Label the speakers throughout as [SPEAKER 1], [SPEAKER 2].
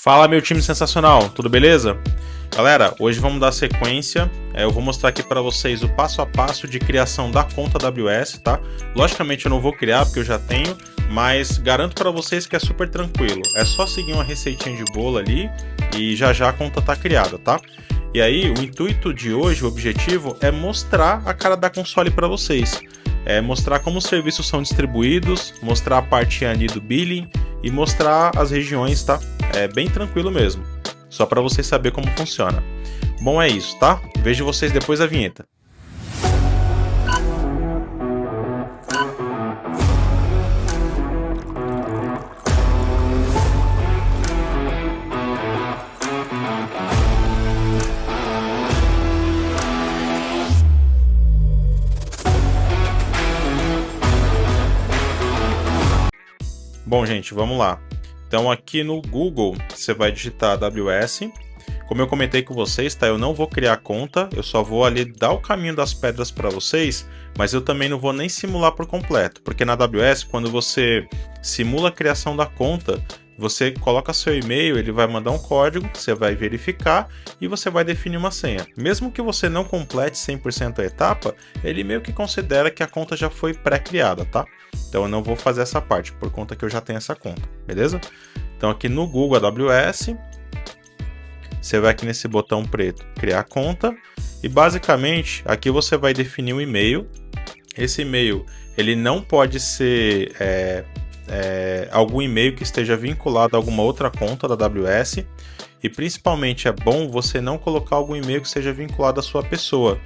[SPEAKER 1] Fala, meu time sensacional, tudo beleza? Galera, hoje vamos dar sequência, eu vou mostrar aqui para vocês o passo a passo de criação da conta AWS, tá? Logicamente eu não vou criar porque eu já tenho, mas garanto para vocês que é super tranquilo. É só seguir uma receitinha de bolo ali e já a conta tá criada, tá? E aí, o intuito de hoje, o objetivo é mostrar a cara da console para vocês. Mostrar como os serviços são distribuídos, mostrar a parte ali do billing e mostrar as regiões, tá? É bem tranquilo mesmo, só para vocês saberem como funciona. Bom, é isso, tá? Vejo vocês depois da vinheta. Bom, gente, vamos lá. Então aqui no Google você vai digitar AWS. Como eu comentei com vocês, tá? Eu não vou criar conta, eu só vou ali dar o caminho das pedras para vocês, mas eu também não vou nem simular por completo, porque na AWS, quando você simula a criação da conta, você coloca seu e-mail, ele vai mandar um código, você vai verificar e você vai definir uma senha. Mesmo que você não complete 100% a etapa, ele meio que considera que a conta já foi pré-criada, tá? Então eu não vou fazer essa parte, por conta que eu já tenho essa conta, beleza? Então aqui no Google AWS, você vai aqui nesse botão preto, criar conta, e basicamente aqui você vai definir um e-mail. Esse e-mail, ele não pode ser algum e-mail que esteja vinculado a alguma outra conta da AWS, e principalmente é bom você não colocar algum e-mail que seja vinculado à sua pessoa.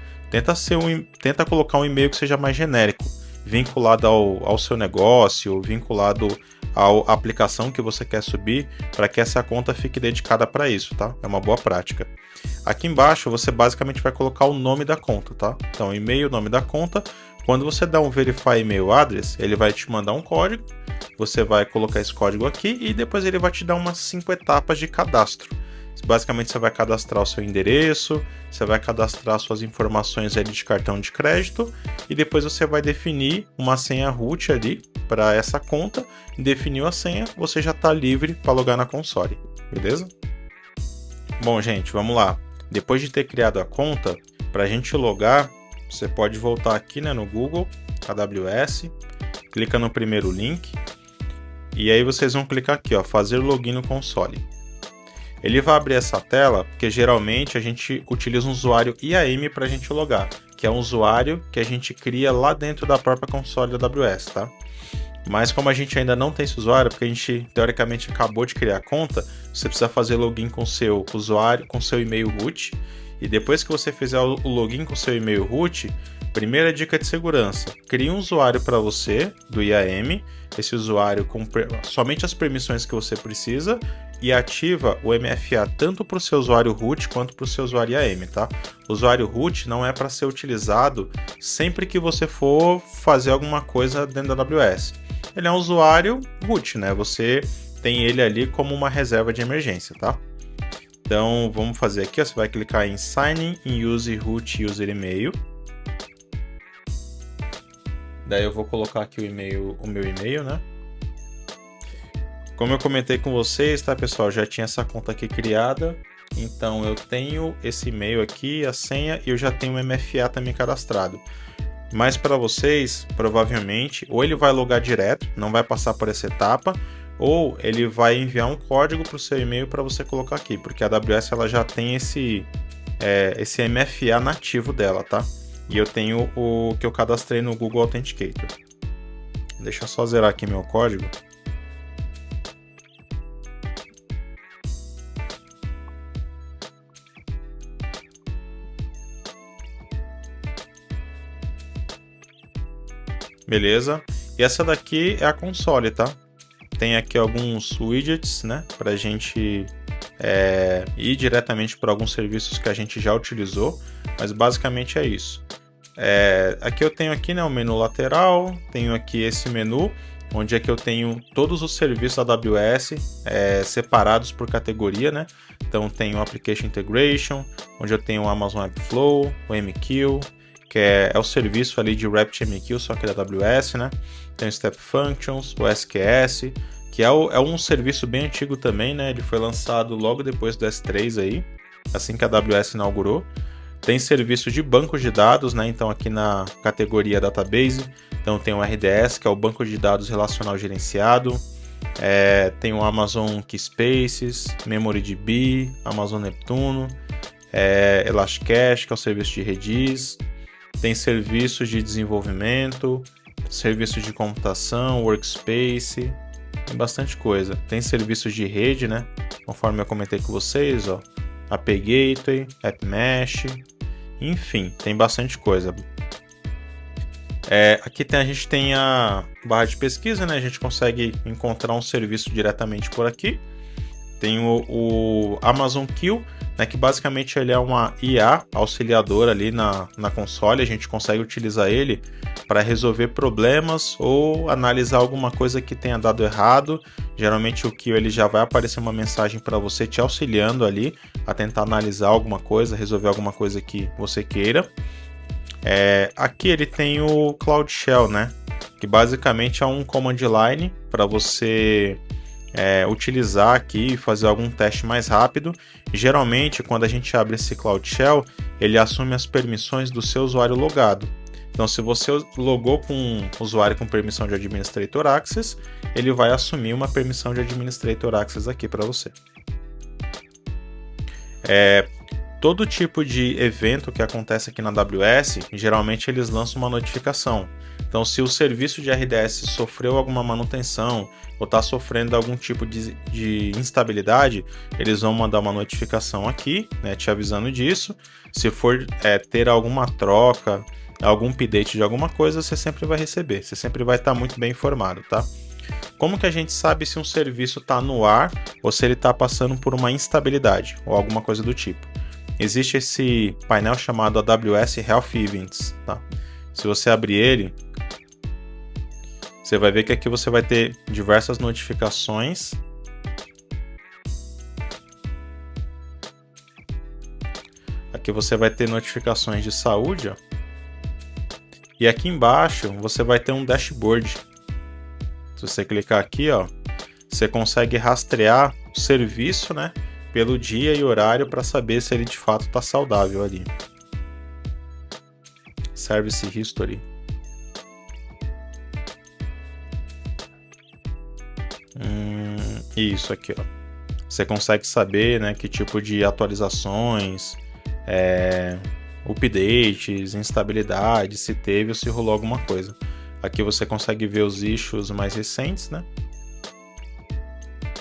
[SPEAKER 1] Tenta colocar um e-mail que seja mais genérico, vinculado ao seu negócio, vinculado à aplicação que você quer subir, para que essa conta fique dedicada para isso, tá? É uma boa prática. Aqui embaixo você basicamente vai colocar o nome da conta, tá? Então e-mail, nome da conta. Quando você dá um Verify Email Address, ele vai te mandar um código, você vai colocar esse código aqui e depois ele vai te dar umas 5 etapas de cadastro. Basicamente você vai cadastrar o seu endereço, você vai cadastrar suas informações ali de cartão de crédito e depois você vai definir uma senha root ali para essa conta. Definiu a senha, você já está livre para logar na console, beleza? Bom, gente, vamos lá. Depois de ter criado a conta, para a gente logar, você pode voltar aqui, né, no Google AWS, clica no primeiro link e aí vocês vão clicar aqui, ó, fazer login no console. Ele vai abrir essa tela porque geralmente a gente utiliza um usuário IAM para a gente logar, que é um usuário que a gente cria lá dentro da própria console da AWS, tá? Mas como a gente ainda não tem esse usuário, porque a gente teoricamente acabou de criar a conta, você precisa fazer login com seu usuário, com seu e-mail root, e depois que você fizer o login com seu e-mail root, primeira dica de segurança, crie um usuário para você do IAM, esse usuário com somente as permissões que você precisa, e ativa o MFA tanto para o seu usuário root quanto para o seu usuário IAM, tá? O usuário root não é para ser utilizado sempre que você for fazer alguma coisa dentro da AWS. Ele é um usuário root, né? Você tem ele ali como uma reserva de emergência, tá? Então vamos fazer aqui, ó, você vai clicar em Sign in Use Root User Email. Daí eu vou colocar aqui o meu e-mail, né? Como eu comentei com vocês, tá, pessoal? Já tinha essa conta aqui criada. Então eu tenho esse e-mail aqui, a senha, e eu já tenho o MFA também cadastrado. Mas para vocês, provavelmente, ou ele vai logar direto, não vai passar por essa etapa, ou ele vai enviar um código para o seu e-mail para você colocar aqui, porque a AWS ela já tem esse MFA nativo dela, tá? E eu tenho o que eu cadastrei no Google Authenticator. Deixa eu só zerar aqui meu código. Beleza? E essa daqui é a console, tá? Tem aqui alguns widgets, né? Pra gente ir diretamente para alguns serviços que a gente já utilizou, mas basicamente é isso. Aqui eu tenho aqui, né, o menu lateral, tenho aqui esse menu, onde é que eu tenho todos os serviços da AWS separados por categoria, né? Então tenho o Application Integration, onde eu tenho o Amazon Webflow, o MQ, que é o serviço ali de RabbitMQ, só que da AWS, né? Tem o Step Functions, o SQS, que é um serviço bem antigo também, né? Ele foi lançado logo depois do S3 aí, assim que a AWS inaugurou. Tem serviço de bancos de dados, né? Então aqui na categoria Database, então tem o RDS, que é o banco de dados relacional gerenciado. Tem o Amazon Keyspaces, MemoryDB, Amazon Neptuno, Elasticache, que é o serviço de Redis. Tem serviços de desenvolvimento, serviços de computação, Workspace, tem bastante coisa. Tem serviços de rede, né? Conforme eu comentei com vocês, ó, API Gateway, App Mesh, enfim, tem bastante coisa. Aqui a gente tem a barra de pesquisa, né? A gente consegue encontrar um serviço diretamente por aqui. Tem o Amazon Q, né, que basicamente ele é uma IA auxiliadora ali na console. A gente consegue utilizar ele para resolver problemas ou analisar alguma coisa que tenha dado errado. Geralmente o Q ele já vai aparecer uma mensagem para você te auxiliando ali a tentar analisar alguma coisa, resolver alguma coisa que você queira. Aqui ele tem o Cloud Shell, né, que basicamente é um command line para você utilizar aqui e fazer algum teste mais rápido. Geralmente, quando a gente abre esse Cloud Shell, ele assume as permissões do seu usuário logado. Então, se você logou com um usuário com permissão de Administrator Access, ele vai assumir uma permissão de Administrator Access aqui para você. Todo tipo de evento que acontece aqui na AWS, geralmente eles lançam uma notificação. Então, se o serviço de RDS sofreu alguma manutenção ou está sofrendo algum tipo de instabilidade, eles vão mandar uma notificação aqui, né, te avisando disso. Se for ter alguma troca, algum update de alguma coisa, você sempre vai receber. Você sempre vai estar muito bem informado, tá? Como que a gente sabe se um serviço está no ar ou se ele está passando por uma instabilidade ou alguma coisa do tipo? Existe esse painel chamado AWS Health Events, tá? Se você abrir ele, você vai ver que aqui você vai ter diversas notificações. Aqui você vai ter notificações de saúde, ó. E aqui embaixo você vai ter um dashboard. Se você clicar aqui, ó, você consegue rastrear o serviço, né, pelo dia e horário para saber se ele de fato está saudável ali. Service History. Isso aqui, ó. Você consegue saber, né, que tipo de atualizações, updates, instabilidade, se teve ou se rolou alguma coisa. Aqui você consegue ver os issues mais recentes, né?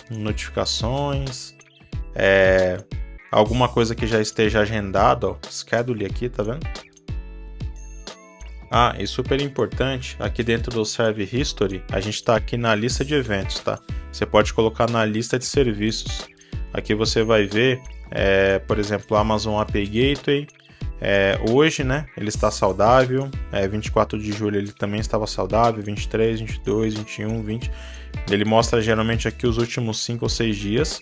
[SPEAKER 1] Notificações, alguma coisa que já esteja agendada, ó, schedule aqui, tá vendo? E super importante, aqui dentro do Serve History, a gente está aqui na lista de eventos, tá? Você pode colocar na lista de serviços. Aqui você vai ver, por exemplo, Amazon API Gateway. Hoje, né, ele está saudável. 24 de julho ele também estava saudável. 23, 22, 21, 20. Ele mostra geralmente aqui os últimos 5 ou 6 dias.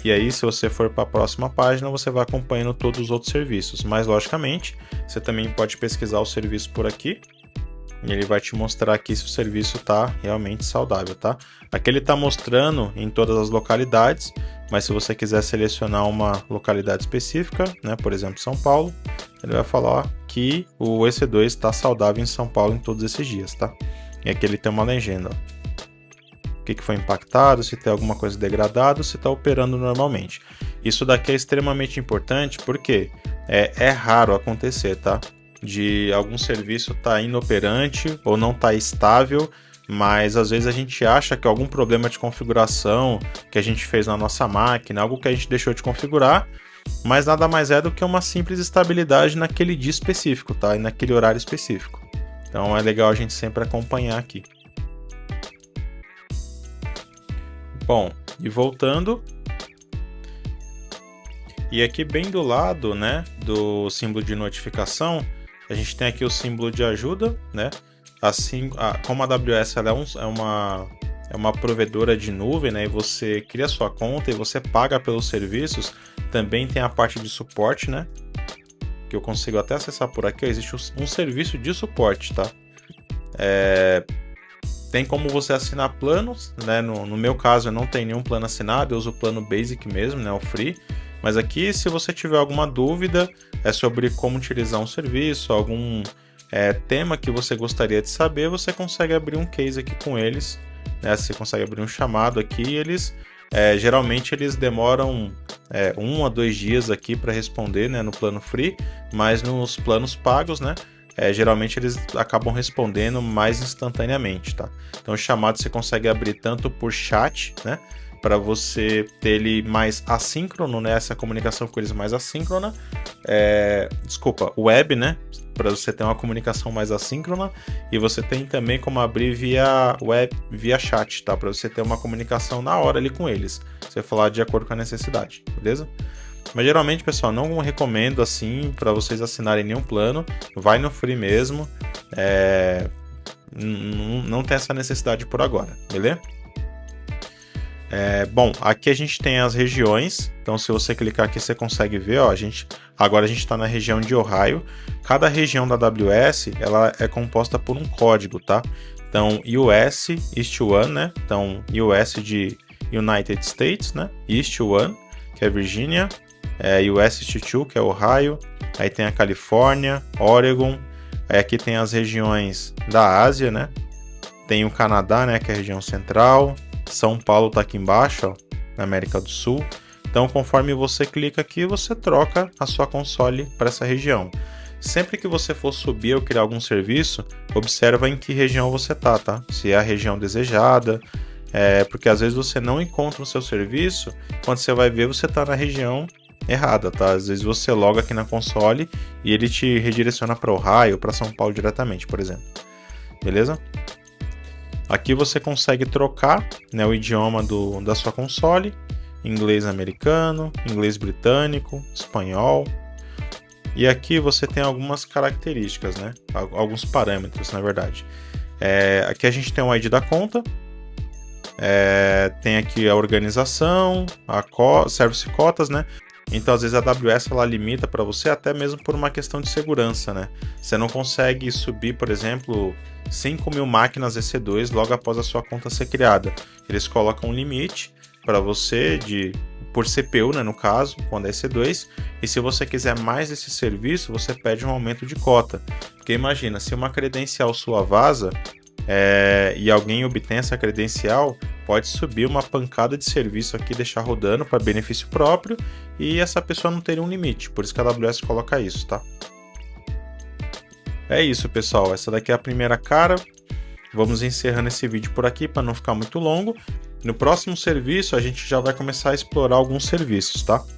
[SPEAKER 1] E aí, se você for para a próxima página, você vai acompanhando todos os outros serviços. Mas, logicamente, você também pode pesquisar o serviço por aqui. E ele vai te mostrar aqui se o serviço está realmente saudável, tá? Aqui ele está mostrando em todas as localidades, mas se você quiser selecionar uma localidade específica, né, por exemplo, São Paulo, ele vai falar que o EC2 está saudável em São Paulo em todos esses dias, tá? E aqui ele tem uma legenda, ó. O que foi impactado, se tem alguma coisa degradada, se está operando normalmente. Isso daqui é extremamente importante porque é raro acontecer, tá? De algum serviço estar inoperante ou não estar estável, mas às vezes a gente acha que algum problema de configuração que a gente fez na nossa máquina, algo que a gente deixou de configurar, mas nada mais é do que uma simples estabilidade naquele dia específico, tá? E naquele horário específico. Então é legal a gente sempre acompanhar aqui. Bom, e voltando, e aqui bem do lado, né, do símbolo de notificação, a gente tem aqui o símbolo de ajuda, né? Assim, como a AWS ela é uma provedora de nuvem, né? E você cria sua conta e você paga pelos serviços, também tem a parte de suporte, né? Que eu consigo até acessar por aqui. Existe um serviço de suporte, tá? Tem como você assinar planos, né? No meu caso, eu não tenho nenhum plano assinado, eu uso o plano Basic mesmo, né? O Free. Mas aqui, se você tiver alguma dúvida sobre como utilizar um serviço, algum tema que você gostaria de saber, você consegue abrir um case aqui com eles, né? Você consegue abrir um chamado aqui e eles, geralmente, eles demoram 1 a 2 dias aqui para responder, né? No plano Free, mas nos planos pagos, né? Geralmente eles acabam respondendo mais instantaneamente, tá? Então o chamado você consegue abrir tanto por chat, né? Para você ter ele mais assíncrono, né? Essa comunicação com eles mais assíncrona. Web, né? Para você ter uma comunicação mais assíncrona. E você tem também como abrir via web, via chat, tá? Para você ter uma comunicação na hora ali com eles. Você falar de acordo com a necessidade, beleza? Mas geralmente, pessoal, não recomendo assim para vocês assinarem nenhum plano. Vai no Free mesmo. Não tem essa necessidade por agora, beleza? Bom, aqui a gente tem as regiões. Então, se você clicar aqui, você consegue ver. Ó, agora a gente está na região de Ohio. Cada região da AWS ela é composta por um código, tá? Então, US East 1, né? Então, US de United States, né? East 1, que é Virgínia. US East 2, que é Ohio. Aí tem a Califórnia, Oregon. Aí aqui tem as regiões da Ásia, né? Tem o Canadá, né? Que é a região central. São Paulo está aqui embaixo, ó, na América do Sul. Então, conforme você clica aqui, você troca a sua console para essa região. Sempre que você for subir ou criar algum serviço, observa em que região você tá? Se é a região desejada, porque às vezes você não encontra o seu serviço, quando você vai ver, você está na região errada, tá? Às vezes você loga aqui na console e ele te redireciona para Ohio ou para São Paulo diretamente, por exemplo. Beleza? Aqui você consegue trocar, né, o idioma da sua console, inglês americano, inglês britânico, espanhol. E aqui você tem algumas características, né, alguns parâmetros, na verdade. Aqui a gente tem o ID da conta, tem aqui a organização, service cotas, né? Então, às vezes a AWS ela limita para você até mesmo por uma questão de segurança, né? Você não consegue subir, por exemplo, 5.000 máquinas EC2 logo após a sua conta ser criada. Eles colocam um limite para você por CPU, né, no caso, quando é EC2. E se você quiser mais desse serviço, você pede um aumento de cota. Porque imagina, se uma credencial sua vaza e alguém obtém essa credencial, pode subir uma pancada de serviço aqui, deixar rodando para benefício próprio e essa pessoa não teria um limite. Por isso que a AWS coloca isso, tá? É isso, pessoal. Essa daqui é a primeira cara. Vamos encerrando esse vídeo por aqui para não ficar muito longo. No próximo serviço, a gente já vai começar a explorar alguns serviços, tá?